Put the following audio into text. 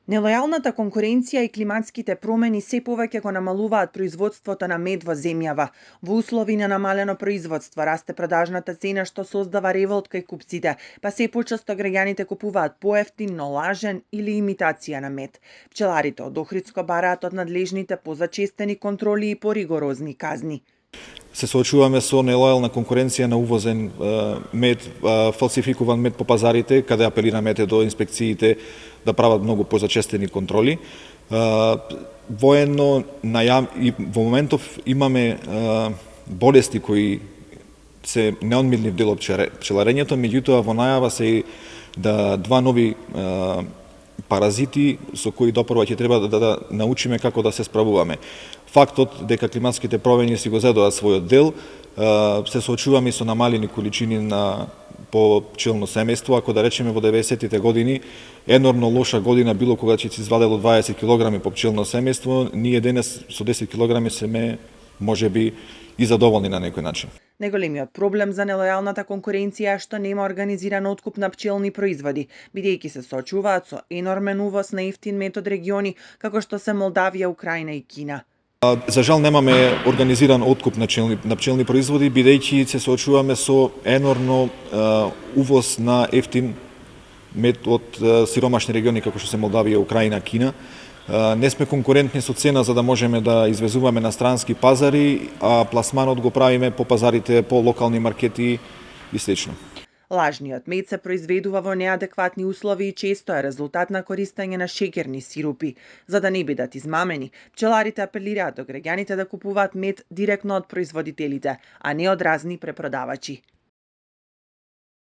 Нелојалната конкуренција и климатските промени се повеќе го намалуваат производството на мед во земјава. Во услови на намалено производство расте продажната цена што создава револт кај купците, па се почесто граѓаните купуваат поевтин, но лажен или имитација на мед. Пчеларите од Охридско бараат од надлежните позачестени контроли и поригорозни казни. Се соочуваме со нелојална конкуренција на увозен мед, фалсификуван мед по пазарите, каде апелираме до инспекциите да прават многу позачестени контроли. Воено во моментов имаме болести кои се неодмирлив дел од пчеларењето, меѓутоа во најава се и два нови паразити со кои допрва ќе треба да научиме како да се справуваме. Фактот дека климатските промени си го зедоа својот дел, се соочуваме со намалени количини по пчелно семејство. Ако да речеме во 90-тите години, енормно лоша година било кога ќе се извадело 20 кг по пчелно семејство, ние денес со 10 кг сме можеби и задоволни на некој начин. Најголемиот проблем за нелојалната конкуренција е што нема организиран откуп на пчелни производи, бидејќи се соочуваат со енормен увоз на ефтин мед од региони како што се Молдавија, Украина и Кина. За жал немаме организиран откуп на пчелни производи, бидејќи се соочуваме со енормно увоз на ефтин мед од сиромашни региони како што се Молдавија, Украина, Кина. Не сме конкурентни со цена за да можеме да извезуваме на странски пазари, а пласманот го правиме по пазарите, по локални маркети и слично. Лажниот мед се произведува во неадекватни услови и често е резултат на користење на шеќерни сирупи. За да не бидат измамени, пчеларите апелираат до граѓаните да купуваат мед директно од производителите, а не од разни препродавачи.